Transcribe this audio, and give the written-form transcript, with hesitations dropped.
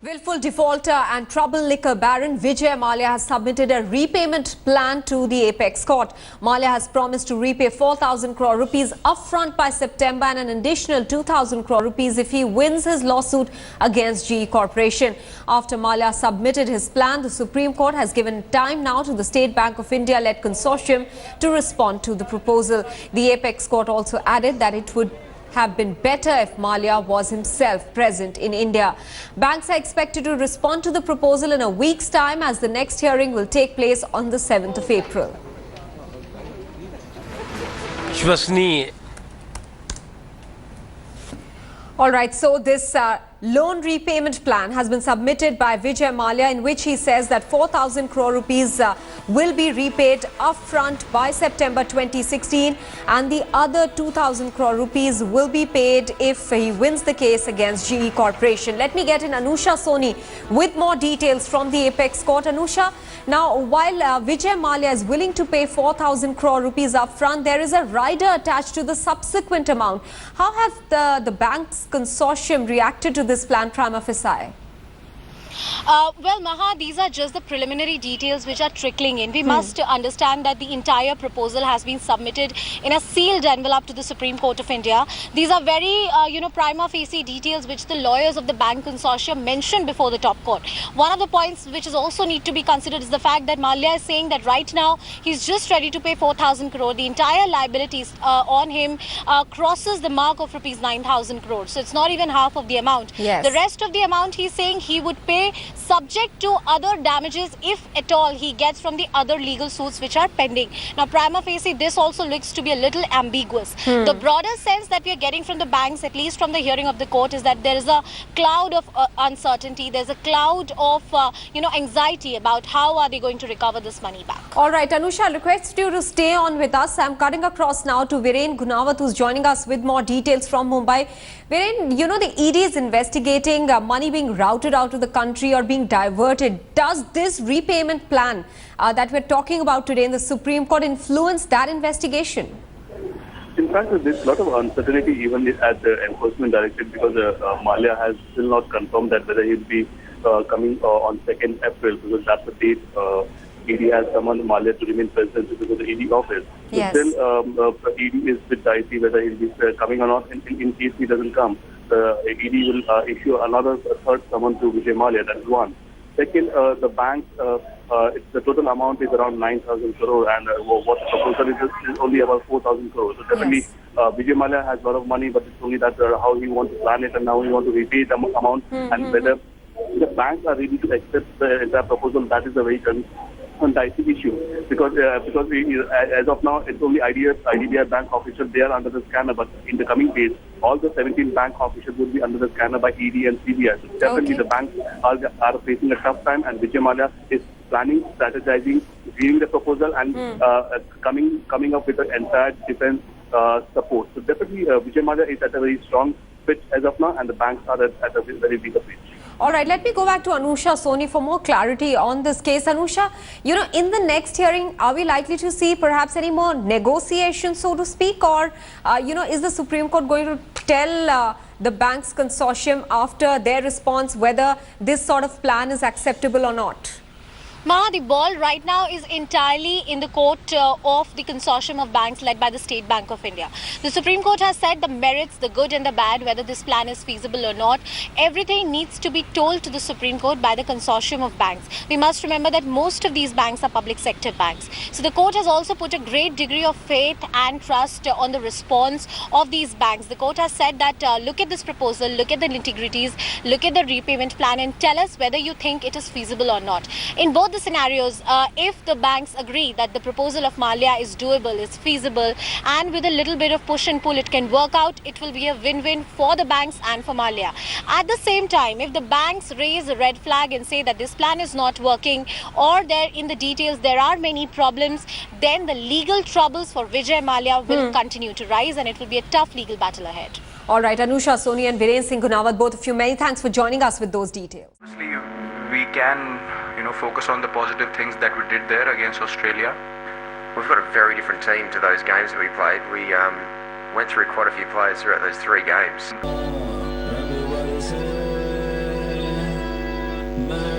Willful defaulter and trouble liquor baron Vijay Mallya has submitted a repayment plan to the apex court. Mallya has promised to repay 4,000 crore rupees upfront by September and an additional 2,000 crore rupees if he wins his lawsuit against GE Corporation. After Mallya submitted his plan, the Supreme Court has given time now to the State Bank of India-led consortium to respond to the proposal. The apex court also added that it would have been better if Mallya was himself present in India. Banks are expected to respond to the proposal in a week's time, as the next hearing will take place on the 7th of April. All right, so this loan repayment plan has been submitted by Vijay Mallya, in which he says that 4,000 crore rupees will be repaid upfront by September 2016 and the other 2,000 crore rupees will be paid if he wins the case against GE Corporation. Let me get in Anusha Soni with more details from the apex court. Anusha, now while Vijay Mallya is willing to pay 4,000 crore rupees upfront, there is a rider attached to the subsequent amount. How have the bank's consortium reacted to this plan prima facie? Well, Maha, these are just the preliminary details which are trickling in. We must understand that the entire proposal has been submitted in a sealed envelope to the Supreme Court of India. These are very, prima facie details which the lawyers of the bank consortium mentioned before the top court. One of the points which is also need to be considered is the fact that Mallya is saying that right now he's just ready to pay 4,000 crore. The entire liabilities on him crosses the mark of rupees 9,000 crore. So it's not even half of the amount. Yes. The rest of the amount he's saying he would pay subject to other damages, if at all, he gets from the other legal suits which are pending. Now, prima facie, this also looks to be a little ambiguous. The broader sense that we are getting from the banks, at least from the hearing of the court, is that there is a cloud of uncertainty. There's a cloud of, anxiety about how are they going to recover this money back. All right, Anusha, I request you to stay on with us. I'm cutting across now to Viren Gunawat, who's joining us with more details from Mumbai. Viren, the ED is investigating money being routed out of the country or being diverted. Does this repayment plan that we're talking about today in the Supreme Court influence that investigation? In fact, there's a lot of uncertainty even at the enforcement directorate, because Mallya has still not confirmed that whether he'll be coming on 2nd April, because that's the date ED has summoned Mallya to remain present because of the ED office. Yes. So still, ED is with dicey whether he'll be coming or not. In case he doesn't come, ED will issue another third summon to Vijay Mallya. That's one. Second, the bank, the total amount is around 9,000 crore, and what the proposal is only about 4,000 crore. So definitely, Yes. Vijay Mallya has a lot of money, but it's only that how he wants to plan it and how he wants to repay the amount, and whether the banks are ready to accept the entire proposal. That is a very dicey issue, because as of now, it's only IDBI bank officials. They are under the scanner, but in the coming days, all the 17 bank officials will be under the scanner by ED and CBI. So definitely the banks are facing a tough time, and Vijay Mallya is planning, strategizing, viewing the proposal, and coming up with the entire defense support. So definitely Vijay Mallya is at a very strong pitch as of now, and the banks are at a very big pitch. All right, let me go back to Anusha Soni for more clarity on this case. Anusha, in the next hearing, are we likely to see perhaps any more negotiation, so to speak, or, is the Supreme Court going to tell the bank's consortium after their response whether this sort of plan is acceptable or not? Maha, the ball right now is entirely in the court of the consortium of banks led by the State Bank of India. The Supreme Court has said the merits, the good and the bad, whether this plan is feasible or not, everything needs to be told to the Supreme Court by the consortium of banks. We must remember that most of these banks are public sector banks. So the court has also put a great degree of faith and trust on the response of these banks. The court has said that look at this proposal, look at the integrities, look at the repayment plan, and tell us whether you think it is feasible or not. In both the scenarios, if the banks agree that the proposal of Mallya is doable, is feasible, and with a little bit of push and pull it can work out, it will be a win-win for the banks and for Mallya. At the same time, if the banks raise a red flag and say that this plan is not working, or there in the details there are many problems, then the legal troubles for Vijay Mallya will continue to rise, and it will be a tough legal battle ahead. All right, Anusha Soni and Viren Singh Gunawat, both of you, many thanks for joining us with those details. Obviously, we can focus on the positive things that we did there against Australia. We've got a very different team to those games that we played. We went through quite a few players throughout those 3 games. mercy.